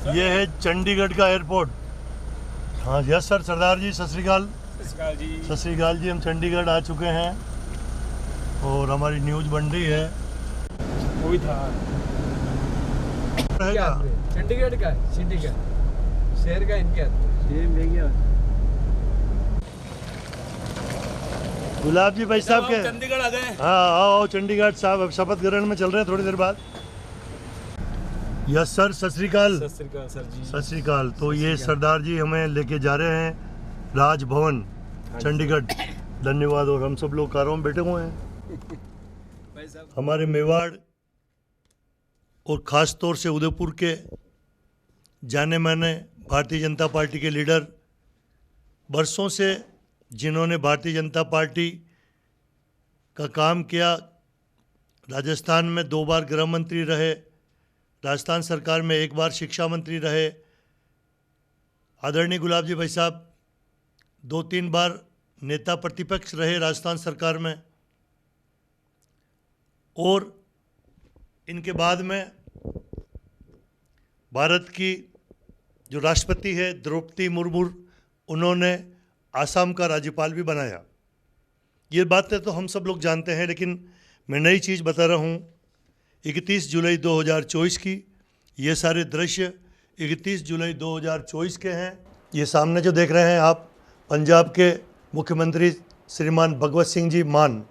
ये है चंडीगढ़ का एयरपोर्ट। हाँ यस सर, सरदार जी सत श्री अकाल। सत श्री अकाल जी, हम चंडीगढ़ आ चुके हैं और हमारी न्यूज़ बन रही है। वही था रहेगा चंडीगढ़ का चंडीगढ़ शहर का इनके ले गया। गुलाब जी भाई साहब के चंडीगढ़ आ गए। हाँ आओ चंडीगढ़ साहब, अब शपथ ग्रहण में चल रहे हैं थोड़ी देर बाद। यस सर, सत श्री अकाल। सत श्री अकाल सर जी। सत श्री अकाल। तो ये सरदार जी हमें लेके जा रहे हैं राजभवन चंडीगढ़। धन्यवाद। और हम सब लोग कारों में बैठे हुए हैं। भाई साहब हमारे मेवाड़ और ख़ास तौर से उदयपुर के जाने माने भारतीय जनता पार्टी के लीडर, बरसों से जिन्होंने भारतीय जनता पार्टी का काम किया, राजस्थान में 2 बार गृह मंत्री रहे, राजस्थान सरकार में 1 बार शिक्षा मंत्री रहे, आदरणीय गुलाब जी भाई साहब 2-3 बार नेता प्रतिपक्ष रहे राजस्थान सरकार में, और इनके बाद में भारत की जो राष्ट्रपति है द्रौपदी मुर्मू, उन्होंने आसाम का राज्यपाल भी बनाया। ये बातें तो हम सब लोग जानते हैं, लेकिन मैं नई चीज़ बता रहा हूँ। 31 जुलाई 2024 की ये सारे दृश्य 31 जुलाई 2024 के हैं। ये सामने जो देख रहे हैं आप, पंजाब के मुख्यमंत्री श्रीमान भगवत सिंह जी मान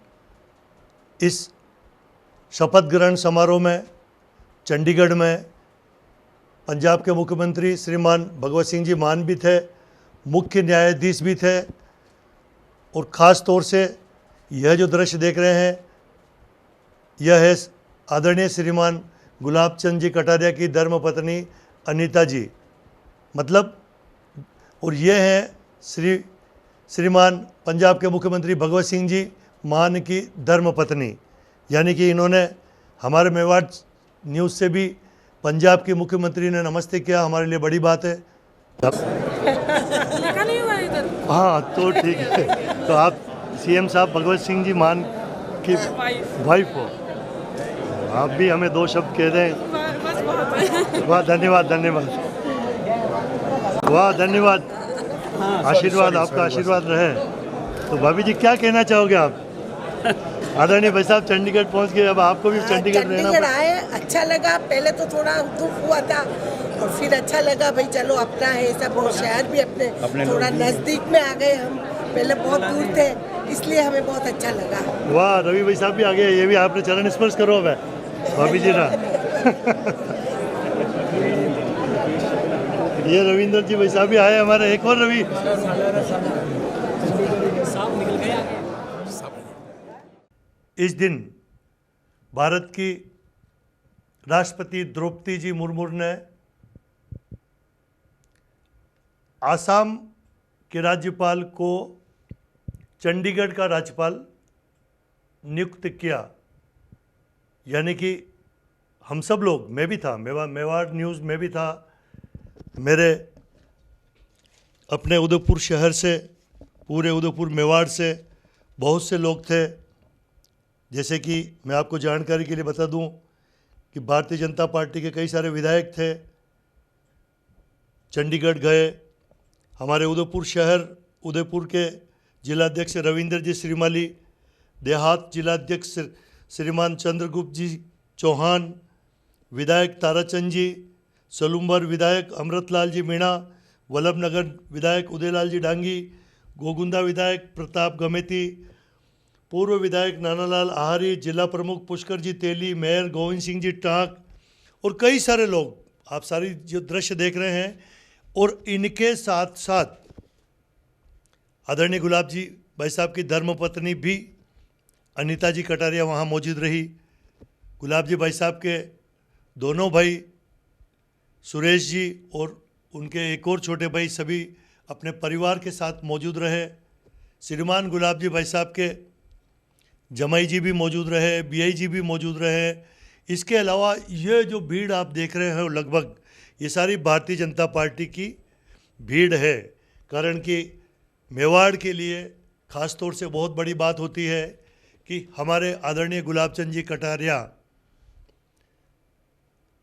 इस शपथ ग्रहण समारोह में चंडीगढ़ में, पंजाब के मुख्यमंत्री श्रीमान भगवत सिंह जी मान भी थे, मुख्य न्यायाधीश भी थे, और ख़ास तौर से यह जो दृश्य देख रहे हैं यह है आदरणीय श्रीमान गुलाब चंद जी कटारिया की धर्मपत्नी अनीता जी, मतलब, और यह है श्रीमान पंजाब के मुख्यमंत्री भगवत सिंह जी मान की धर्मपत्नी। यानी कि इन्होंने हमारे मेवाड़ न्यूज़ से भी पंजाब के मुख्यमंत्री ने नमस्ते किया, हमारे लिए बड़ी बात है। देखा नहीं हुआ इधर। हाँ तो ठीक है। तो आप सीएम साहब भगवत सिंह जी मान की वाइफ हो, आप भी हमें 2 शब्द कह दें। बस बहुत है। वाह धन्यवाद, धन्यवाद, वाह धन्यवाद। आशीर्वाद, आपका आशीर्वाद रहे। तो भाभी जी क्या कहना चाहोगे आप? आदरणीय भाई साहब चंडीगढ़ पहुंच गए, अब आपको भी चंडीगढ़ रहना चंडीगढ़ आए, अच्छा लगा। पहले तो थोड़ा दुख हुआ था और फिर अच्छा लगा, भाई चलो अपना है सब, और शहर भी अपने थोड़ा नज़दीक में आ गए हम, पहले बहुत दूर थे, इसलिए हमें बहुत अच्छा लगा। वाह, रवि भाई साहब भी आ गए, ये भी आपने चरण स्पर्श करो अब भाभी जी ना। ये रविंद्र जी भाई साहब भी आए हमारे, एक और रवि। इस दिन भारत की राष्ट्रपति द्रौपदी जी मुर्मू ने आसाम के राज्यपाल को चंडीगढ़ का राज्यपाल नियुक्त किया। यानी कि हम सब लोग, मैं भी था, मेवाड़ न्यूज़ में भी था, मेरे अपने उदयपुर शहर से, पूरे उदयपुर मेवाड़ से बहुत से लोग थे। जैसे कि मैं आपको जानकारी के लिए बता दूं कि भारतीय जनता पार्टी के कई सारे विधायक थे, चंडीगढ़ गए। हमारे उदयपुर शहर, उदयपुर के जिलाध्यक्ष रविंद्र जी श्रीमाली, देहात जिलाध्यक्ष श्रीमान चंद्रगुप्त जी चौहान, विधायक ताराचंद जी, सलूम्बर विधायक अमृतलाल जी मीणा, वल्लभनगर विधायक उदयलाल जी डांगी, गोगुंदा विधायक प्रताप गमेती, पूर्व विधायक नानालाल आहारी, जिला प्रमुख पुष्कर जी तेली, मेयर गोविंद सिंह जी टाक, और कई सारे लोग आप सारी जो दृश्य देख रहे हैं। और इनके साथ साथ आदरणीय गुलाब जी भाई साहब की धर्मपत्नी भी अनीता जी कटारिया वहाँ मौजूद रही। गुलाब जी भाई साहब के दोनों भाई सुरेश जी और उनके एक और छोटे भाई सभी अपने परिवार के साथ मौजूद रहे। श्रीमान गुलाब जी भाई साहब के जमाई जी भी मौजूद रहे, बीआई जी भी मौजूद रहे। इसके अलावा ये जो भीड़ आप देख रहे हैं लगभग ये सारी भारतीय जनता पार्टी की भीड़ है। कारण कि मेवाड़ के लिए ख़ास तौर से बहुत बड़ी बात होती है कि हमारे आदरणीय गुलाब चंद जी कटारिया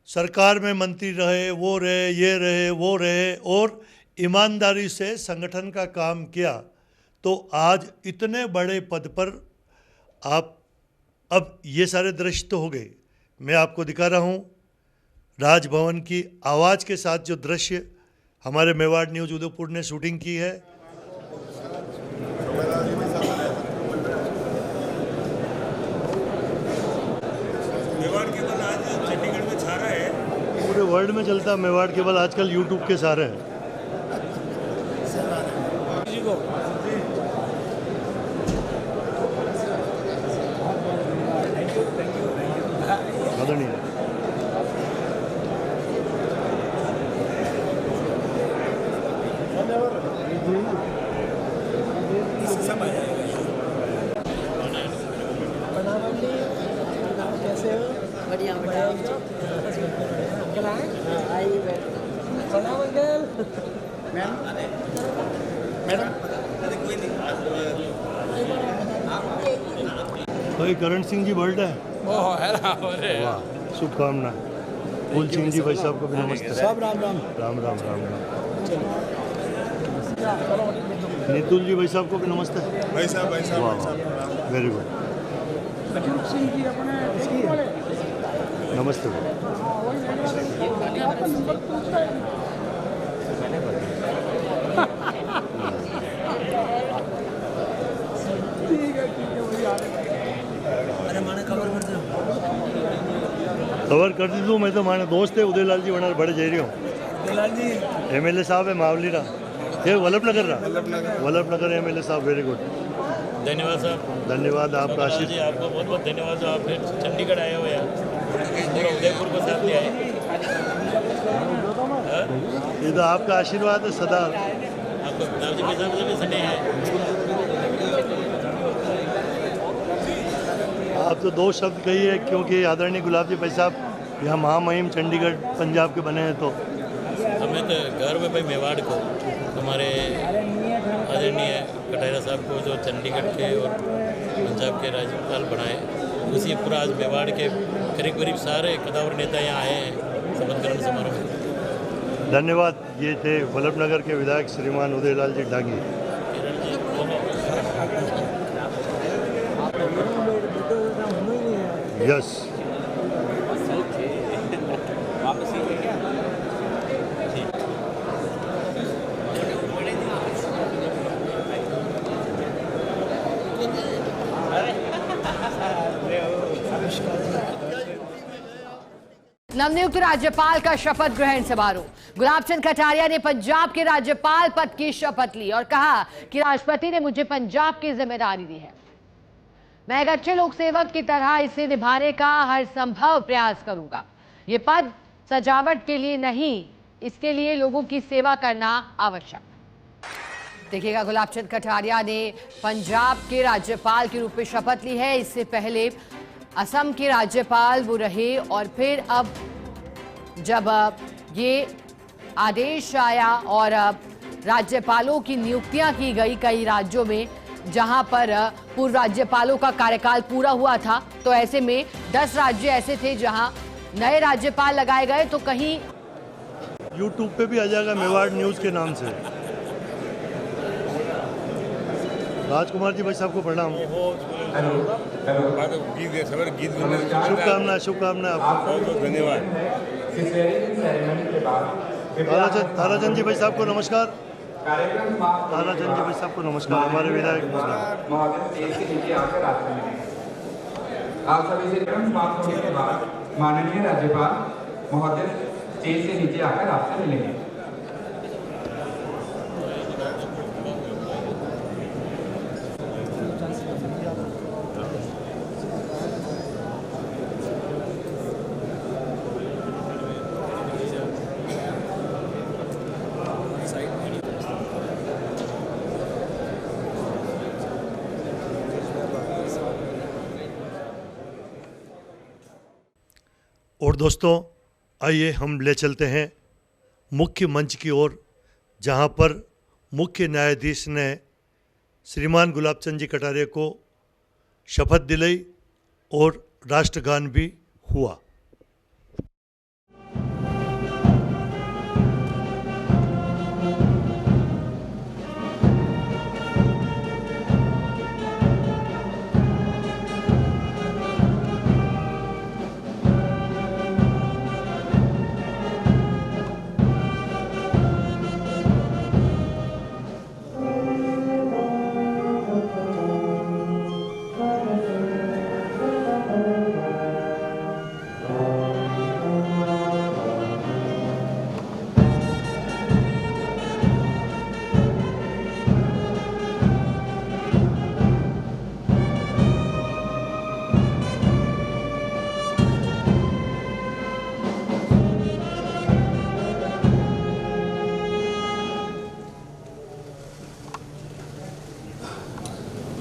सरकार में मंत्री रहे, वो रहे, ये रहे, वो रहे और ईमानदारी से संगठन का काम किया, तो आज इतने बड़े पद पर आप, अब ये सारे दृश्य तो हो गए। मैं आपको दिखा रहा हूँ राजभवन की आवाज़ के साथ जो दृश्य हमारे मेवाड़ न्यूज़ उदयपुर ने शूटिंग की है। मेवाड़ केबल आज चंडीगढ़ में छा रहा है। पूरे वर्ल्ड में चलता है मेवाड़ केबल आजकल यूट्यूब के सारे हैं। जी को आदरणीय कैसे हो? बढ़िया बढ़िया। आइए प्रणाम अंकल। भाई करण सिंह जी बर्थ है। वाह, शुभकामना। फूल सिंह जी भाई साहब को भी नमस्ते। सब राम राम। राम राम राम राम। नितुल जी भाई साहब को भी नमस्ते। भाई साहब वाह वाह, वेरी गुड, नमस्ते। खबर कर दी तू, मैं तो माने दोस्त है उदयलाल जी वनार बड़े जा रही हूँ। MLA साहब है मावली रा, ये वल्लभ नगर रा, वल्लभ नगर MLA साहब, वेरी गुड। धन्यवाद साहब। धन्यवाद आपका आशीष। जी आपको बहुत बहुत धन्यवाद जो आप फिर चंडीगढ़ आए हो यार, पूरा उदयपुर को साथ ले आए। ये तो आपका आशीर्वाद है सदा। आपको गुलाब जी भाई साहब से भी स्नेह है। आप तो दो शब्द कहिए, क्योंकि आदरणीय गुलाब जी भाई साहब यहाँ महामहिम चंडीगढ़ पंजाब के बने हैं, तो हमें तो गर्व है भाई मेवाड़ को, हमारे आदरणीय कटारिया साहब को जो चंडीगढ़ के और पंजाब के राज्यपाल बनाए, उसी पूरा आज मेवाड़ के करीब करीब सारे कदावर नेता यहाँ आए हैं शपथ ग्रहण समारोह में। धन्यवाद। ये थे वल्लभ नगर के विधायक श्रीमान उदयलाल जी डांगी। किरण जी बोलो। यस, नवनियुक्त राज्यपाल का शपथ ग्रहण समारोह। गुलाब चंद कटारिया ने पंजाब के राज्यपाल पद की शपथ ली और कहा कि राष्ट्रपति ने मुझे पंजाब की जिम्मेदारी दी है, मैं एक अच्छे लोक सेवक की तरह इसे निभाने का हर संभव प्रयास करूंगा। ये पद सजावट के लिए नहीं, इसके लिए लोगों की सेवा करना आवश्यक। देखिएगा, गुलाब चंद कटारिया ने पंजाब के राज्यपाल के रूप में शपथ ली है। इससे पहले असम के राज्यपाल वो रहे और फिर अब जब ये आदेश आया और राज्यपालों की नियुक्तियां की गई कई राज्यों में जहां पर पूर्व राज्यपालों का कार्यकाल पूरा हुआ था, तो ऐसे में 10 राज्य ऐसे थे जहां नए राज्यपाल लगाए गए, तो कहीं यूट्यूब पे भी आ जाएगा मेवाड़ न्यूज़ के नाम से। राजकुमार जी भाई साहब को प्रणाम। शुभकामना, शुभकामना आपको। बहुत बहुत धन्यवाद। ताराचंद जी भाई साहब को नमस्कार। ताराचंद जी भाई साहब को नमस्कार, हमारे विधायक। आप सभी से समाप्त होने के बाद माननीय राज्यपाल महोदय स्टेज से नीचे आकर आपसे मिलेंगे। और दोस्तों, आइए हम ले चलते हैं मुख्य मंच की ओर, जहां पर मुख्य न्यायाधीश ने श्रीमान गुलाब चंद जी कटारिया को शपथ दिलाई और राष्ट्रगान भी हुआ।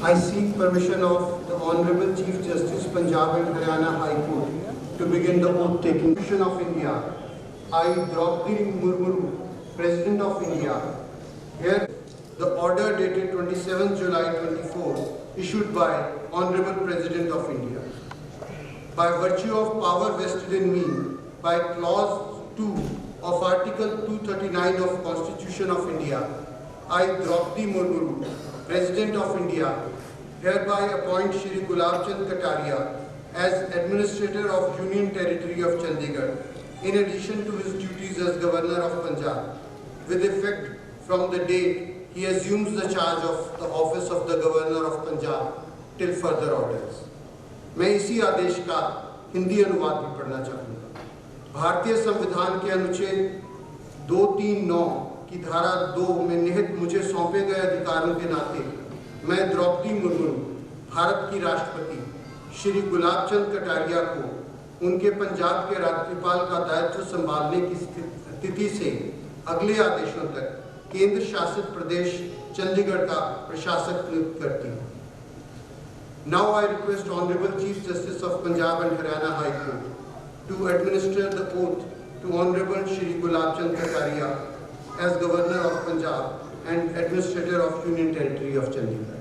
I seek permission of the Honorable Chief Justice, Punjab and Haryana High Court to begin the oath taking. Constitution of India. I, Draupadi Murmu, President of India, here the order dated 27 July 24, issued by Honorable President of India. By virtue of power vested in me by Clause 2 of Article 239 of Constitution of India, I, Draupadi Murmu, President of India, hereby appoint Shri Gulab Chand Kataria as Administrator of Union Territory of Chandigarh, in addition to his duties as Governor of Punjab, with effect from the date he assumes the charge of the office of the Governor of Punjab till further orders. मैं इसी आदेश का हिंदी अनुवाद भी पढ़ना चाहूँगा। भारतीय संविधान के अनुच्छेद 239 की धारा 2 में निहित मुझे सौंपे गए अधिकारों के नाते मैं द्रौपदी मुर्मू भारत की राष्ट्रपति श्री गुलाब चंद कटारिया को उनके पंजाब के राज्यपाल का दायित्व संभालने की तिथि से अगले आदेशों तक केंद्र शासित प्रदेश चंडीगढ़ का प्रशासक नियुक्त करती हूँ। Now I request Honorable Chief Justice of Punjab and Haryana High Court to administer the oath to Honorable Shri Gulab Chand Kataria as Governor of Punjab and Administrator of Union Territory of Chandigarh.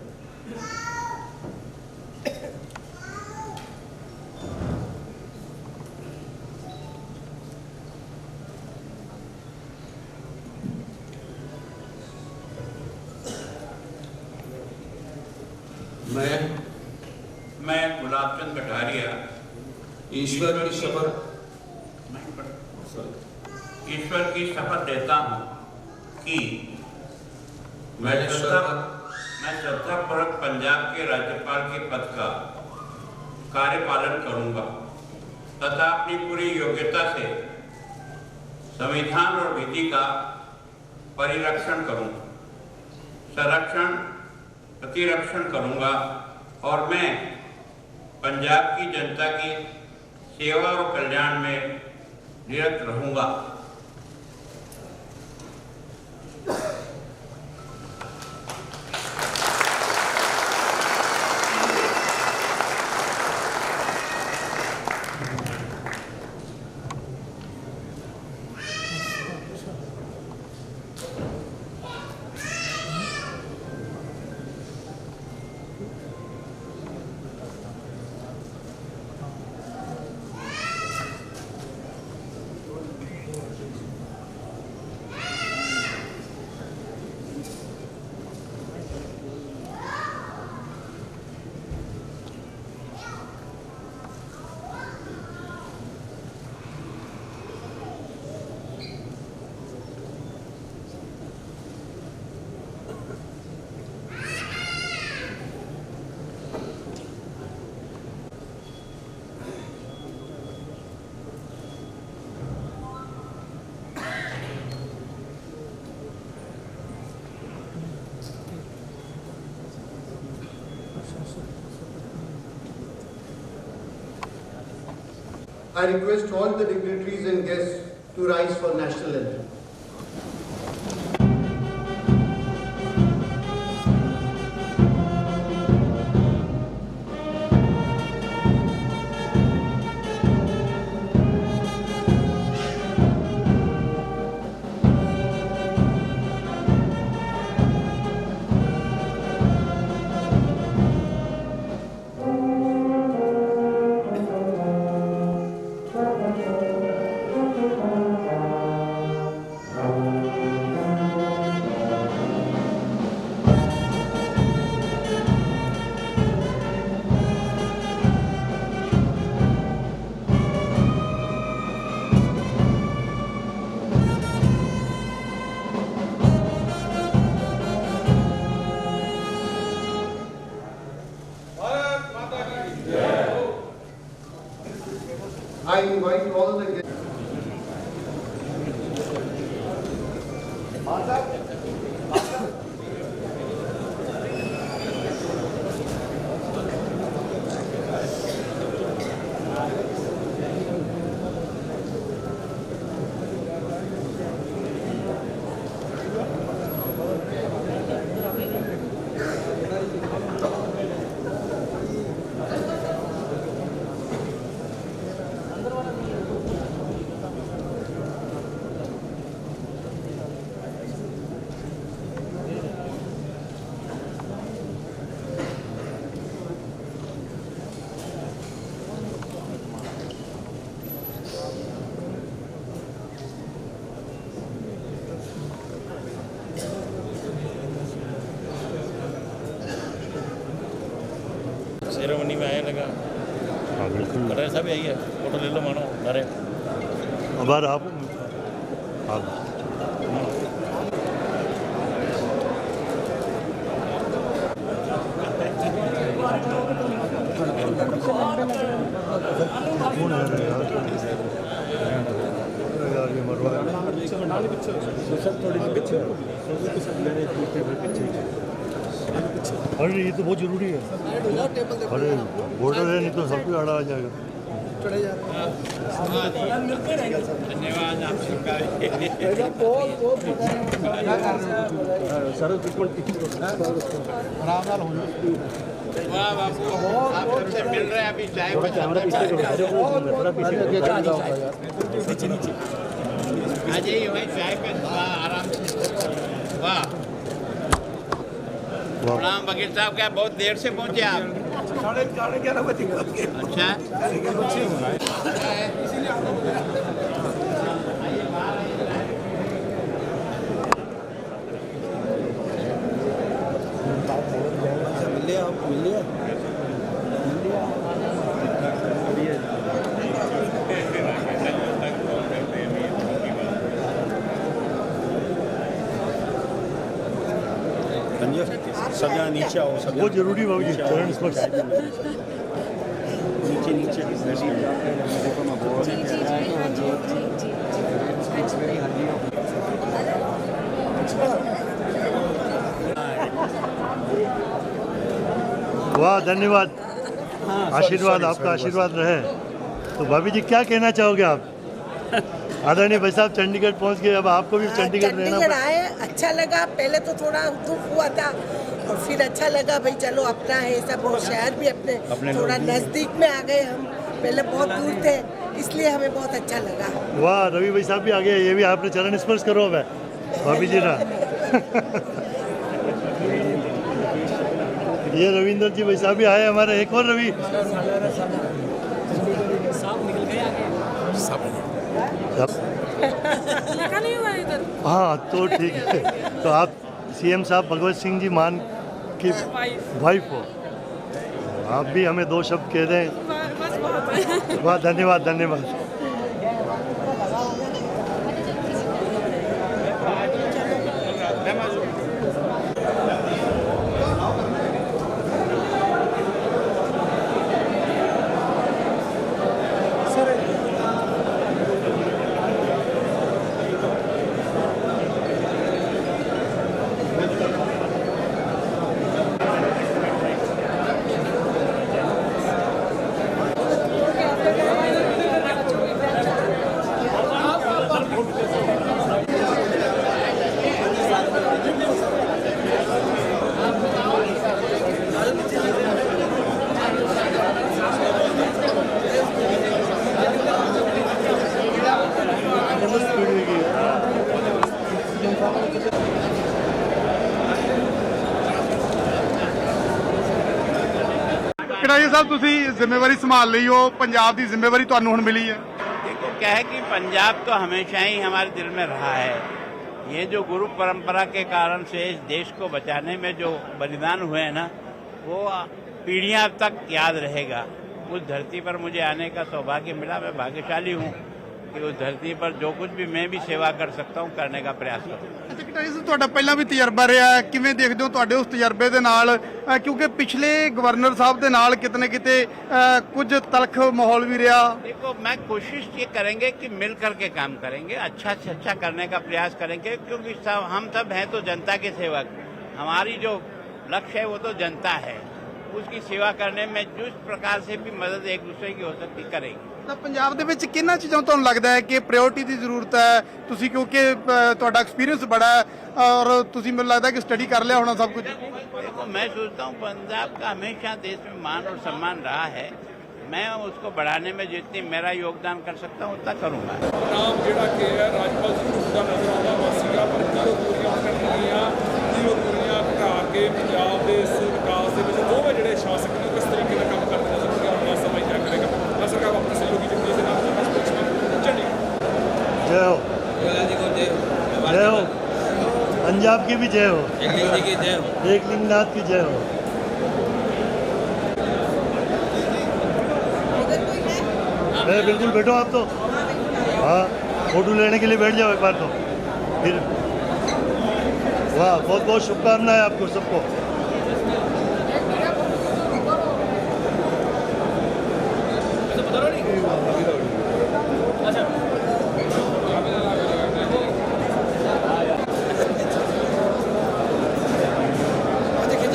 मैं गुलाब चंद कटारिया ईश्वर की शपथ देता हूँ कि मैं श्रद्धापूर्वक पंजाब के राज्यपाल के पद का कार्यपालन करूँगा तथा अपनी पूरी योग्यता से संविधान और विधि का परिरक्षण करूँगा, प्रतिरक्षण करूँगा और मैं पंजाब की जनता की सेवा और कल्याण में निरत रहूँगा। I request all the dignitaries and guests to rise for national anthem. Ceremony में आया लगा। हाँ बिल्कुल। कटारिया साहब यही है, फोटो ले लो मानो अरे आभार आप अरे ये तो बहुत जरूरी है। अरे बॉर्डर है, नहीं तो सब कुछ आड़ा आ जाएगा। धन्यवाद आप सबका। वाह बापू, आप सबसे मिल रहे हैं अभी चाय आ जाइए भाई चाय पे आराम से। वाह प्रणाम वकील साहब, क्या बहुत देर से पहुंचे आप? 11:30 बजे। अच्छा सजा नीचे आओ, सजा बहुत जरूरी बाबू जी, चरण स्पर्श। नीचे नीचे वाह धन्यवाद, आशीर्वाद आपका आशीर्वाद रहे। तो भाभी जी क्या कहना चाहोगे आप? आदरणीय भाई साहब चंडीगढ़ पहुंच गए, अब आपको भी चंडीगढ़ रहना चंडीगढ़ आए, अच्छा लगा। पहले तो थोड़ा दुख हुआ था और फिर अच्छा लगा भाई चलो अपना है सब, और शहर भी अपने थोड़ा नज़दीक में आ गए हम, पहले बहुत दूर थे इसलिए हमें बहुत अच्छा लगा। वाह रवि भाई साहब भी आ गए, ये भी आपने चरण स्पर्श करो अब भाभी जी ना। ये रविंदर जी भाई साहब भी आए हमारे, एक और रवि लगा नहीं हुआ इधर। हाँ तो ठीक है। तो आप सीएम साहब भगवत सिंह जी मान की वाइफ हो, आप भी हमें दो शब्द कह दें। बस बहुत है। वाह धन्यवाद धन्यवाद। कटारिया साहब ਤੁਸੀਂ ਜ਼ਿੰਮੇਵਾਰੀ ਸੰਭਾਲ ਲਈ ਹੋ, ਪੰਜਾਬ ਦੀ ਜ਼ਿੰਮੇਵਾਰੀ ਤੁਹਾਨੂੰ ਹੁਣ ਮਿਲੀ है। देखो क्या है कि पंजाब तो हमेशा ही हमारे दिल में रहा है। ये जो गुरु परंपरा के कारण से इस देश को बचाने में जो बलिदान हुए हैं ना, वो पीढ़ियां तक याद रहेगा। उस धरती पर मुझे आने का सौभाग्य मिला, मैं भाग्यशाली हूँ कि उस धरती पर जो कुछ भी मैं भी सेवा कर सकता हूँ करने का प्रयास करूँ। ਕਟਾਰੀਆ ਸਾਹਿਬ ਤੁਹਾਡਾ ਪਹਿਲਾਂ ਵੀ ਤਜਰਬਾ ਰਿਹਾ, ਕਿਵੇਂ ਦੇਖਦੇ ਹੋ ਤੁਹਾਡੇ ਉਸ ਤਜਰਬੇ ਦੇ ਨਾਲ, ਕਿਉਂਕਿ ਪਿਛਲੇ ਗਵਰਨਰ ਸਾਹਿਬ ਦੇ ਨਾਲ ਕਿਤੇ ਨਾ ਕਿਤੇ ਕੁਝ तलख माहौल भी रहा। देखो मैं कोशिश ये करेंगे कि मिल करके काम करेंगे, अच्छा से अच्छा करने का प्रयास करेंगे, क्योंकि हम सब हैं तो जनता के सेवक। हमारी जो लक्ष्य है वो तो जनता है, उसकी सेवा करने में जिस प्रकार से भी मदद एक दूसरे की हो सकती करेंगे। ਤਾਂ ਪੰਜਾਬ ਦੇ ਵਿੱਚ ਕਿੰਨਾ ਚੀਜ਼ਾਂ ਤੁਹਾਨੂੰ ਲੱਗਦਾ ਹੈ ਕਿ ਪ੍ਰਾਇੋਰਟੀ ਦੀ ਜ਼ਰੂਰਤ ਹੈ? ਤੁਸੀਂ ਕਿਉਂਕਿ ਤੁਹਾਡਾ ਐਕਸਪੀਰੀਅੰਸ ਬੜਾ ਹੈ और ਤੁਸੀਂ ਮੈਨੂੰ ਲੱਗਦਾ कि स्टडी कर लिया होना सब कुछ। देखो मैं सोचता हूँ पंजाब का हमेशा देश में मान और सम्मान रहा है, मैं उसको बढ़ाने में जितनी मेरा योगदान कर सकता हूँ उतना करूँगा। नाम ਜਿਹੜਾ ਕਿ ਹੈ ਰਾਜਪਾਲ ਜੀ ਦਾ ਨਜ਼ਰ ਆਉਂਦਾ ਵਾ ਸੀਗਾ, ਪਰ ਜ਼ੀਰੋ ਦੂਰੀਆਂ ਕਰਨੀਆਂ, ਜ਼ੀਰੋ ਦੂਰੀਆਂ ਘਟਾ ਕੇ ਪੰਜਾਬ ਦੇ ਇਸ ਵਿਕਾਸ ਦੇ ਵਿੱਚ ਦੋਵੇਂ ਜਿਹੜੇ ਸ਼ਾਸਕ ਨੇ ਕਿਸ ਤਰੀਕੇ ਨਾਲ ਕੰਮ ਕਰਦੇ ਨਜ਼ਰ ਆਉਂਦੇ ਆਪਣਾ ਸਮਾਂ ਤੈਅ ਕਰੇਗਾ। ਮੈਂ ਸਰਕਾਰ ਨੂੰ ਆਪਣੀ ਸਹਿਯੋਗੀ ਜਿੰਦਗੀ ਦੇ ਨਾਲ चंडीगढ़। जय हो, जय हो, पंजाब की भी जय हो, एकलिंगनाथ की जय हो। बिल्कुल बैठो आप तो। हाँ, फोटो लेने के लिए बैठ जाओ एक बार तो फिर। वाह, बहुत बहुत शुभकामनाएं आपको सबको।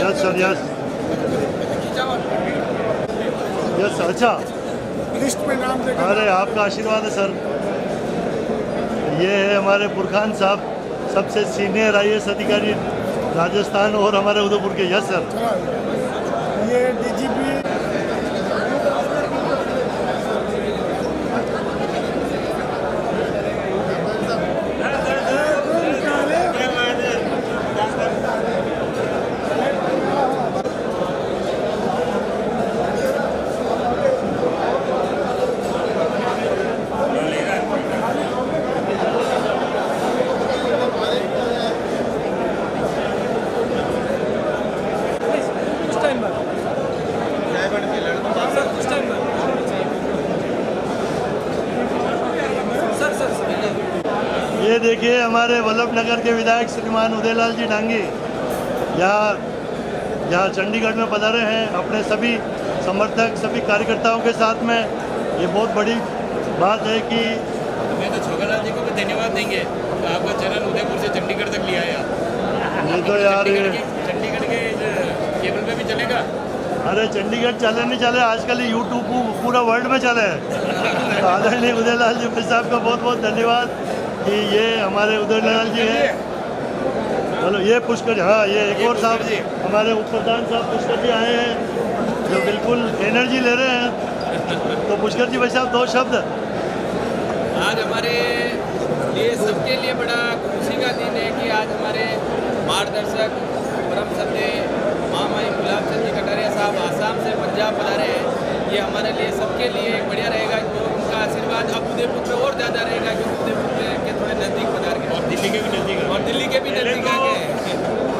Yes sir, yes yes. अच्छा, लिस्ट में नाम देखा। अरे आपका आशीर्वाद है सर। ये है हमारे बुरखान साहब, सबसे सीनियर IAS अधिकारी राजस्थान और हमारे उदयपुर के। Yes sir. ये DGP ये देखिए हमारे वल्लभ नगर के विधायक श्रीमान उदयलाल जी डांगी यहाँ चंडीगढ़ में पधारे हैं अपने सभी समर्थक, सभी कार्यकर्ताओं के साथ में। ये बहुत बड़ी बात है कि मैं तो छोगालाल जी को भी धन्यवाद देंगे, आपका चरण उदयपुर से चंडीगढ़ तक लिया है आप। ये तो यार चंडीगढ़ के केबल पे भी चलेगा। अरे चंडीगढ़ चले नहीं चले, आजकल यूट्यूब पूरा वर्ल्ड में चले हैं। तो आदरणीय उदयलाल जी साहब का बहुत बहुत धन्यवाद कि ये हमारे उदयलाल जी हैं। चलो ये पुष्कर, हाँ ये एक और साहब हमारे उप प्रधान साहब पुष्कर जी आए हैं जो बिल्कुल एनर्जी ले रहे हैं। तो पुष्कर जी भाई साहब, 2 शब्द। आज हमारे लिए सबके लिए बड़ा खुशी का दिन है कि आज हमारे मार्गदर्शक परम सत्य महामहिम गुलाब चंद जी कटारिया साहब आसाम से पंजाब पधारे हैं। ये हमारे लिए सबके लिए एक बढ़िया रहेगा, जो उनका आशीर्वाद अब उदयपुर में और ज़्यादा रहेगा, क्योंकि उदयपुर के थोड़े नज़दीक पधार गए और दिल्ली के भी नज़दीक आ गए।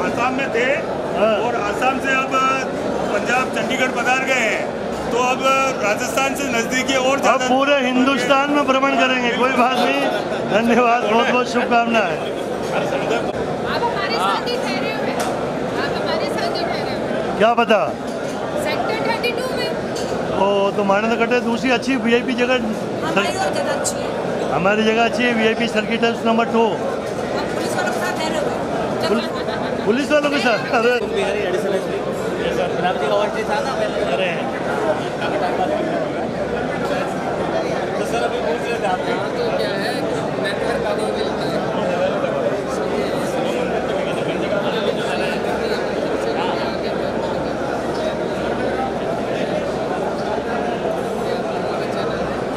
आसाम में थे और आसाम से अब पंजाब चंडीगढ़ पधार गए हैं, तो अब राजस्थान से नज़दीकी और अब पूरे हिंदुस्तान में भ्रमण करेंगे। कोई बात नहीं, धन्यवाद, बहुत बहुत शुभकामनाएं। आप हमारे साथ ही ठहरे हुए, आप हमारे साथ ही ठहरे हुए। क्या पता, सेक्टर 32 में। ओ तो मानना कटे दूसरी अच्छी VIP जगह। हमारी और जगह अच्छी है, हमारी जगह अच्छी है, VIP circuit house number 2। Police वालों के साथ ठहरे हुए। पुलिस वालों के साथ? अरे तो क्या है, नेटवर्क का नहीं मिलता है।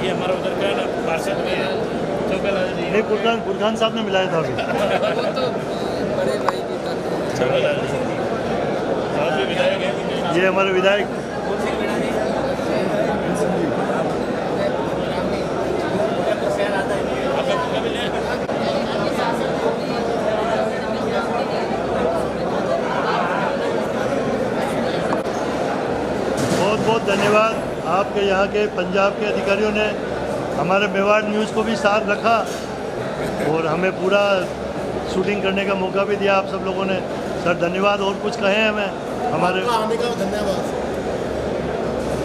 ये हमारा उधर का ना पार्षद भी है, छोगालाल जी। नहीं, बुरखान साहब ने मिलाया था अभी। वो तो बड़े भाई की तरह। छोगालाल जी साहब भी विधायक हैं। ये हमारे विधायक बहुत बहुत धन्यवाद। आपके यहाँ के पंजाब के अधिकारियों ने हमारे मेवाड़ न्यूज़ को भी साथ रखा और हमें पूरा शूटिंग करने का मौका भी दिया आप सब लोगों ने। सर धन्यवाद। और कुछ कहें हमें हमारे आने का धन्यवाद।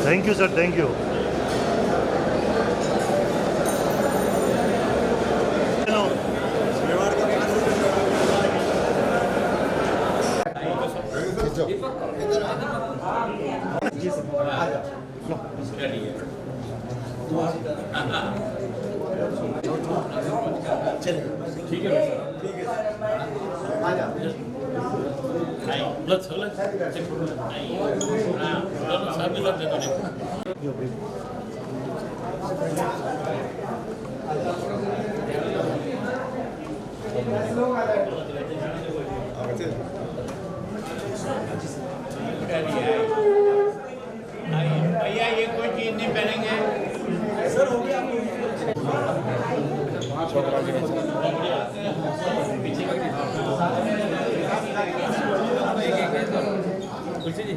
Thank you sir, thank you. ठीक है भैया ये कोई चीज नहीं पहनेंगे सर, हो गया दूसरी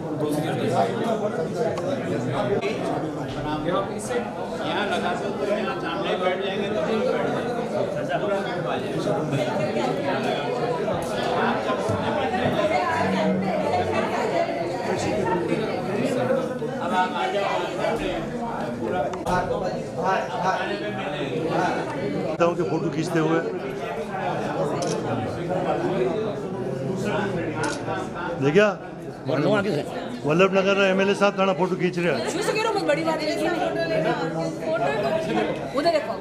यहाँ पीछे यहाँ लगा दो तो यहाँ सामने बैठ जाएंगे तो नहीं बैठ अब आप आ जाओ के फोटो खींचते हुए देखा वल्लभ नगर एमएलए साहब थाना फोटो खींच रहे हैं। बड़ी बात उधर देखो।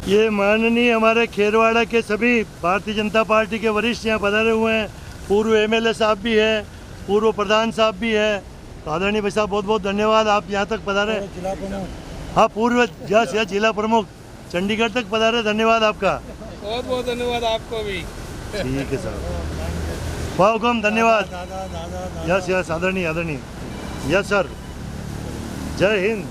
ये माननीय हमारे खेरवाड़ा के सभी भारतीय जनता पार्टी के वरिष्ठ यहाँ पधारे हुए हैं। पूर्व एमएलए साहब भी है, पूर्व प्रधान साहब भी है। तो आदरणीय भाई साहब बहुत बहुत धन्यवाद, आप यहाँ तक पधारे। हाँ, पूर्व जिला प्रमुख चंडीगढ़ तक पधारे, धन्यवाद आपका। बहुत बहुत धन्यवाद आपको भी। ठीक है साहब, वाह, धन्यवाद। यस आदरणीय, यस सर, जय हिंद।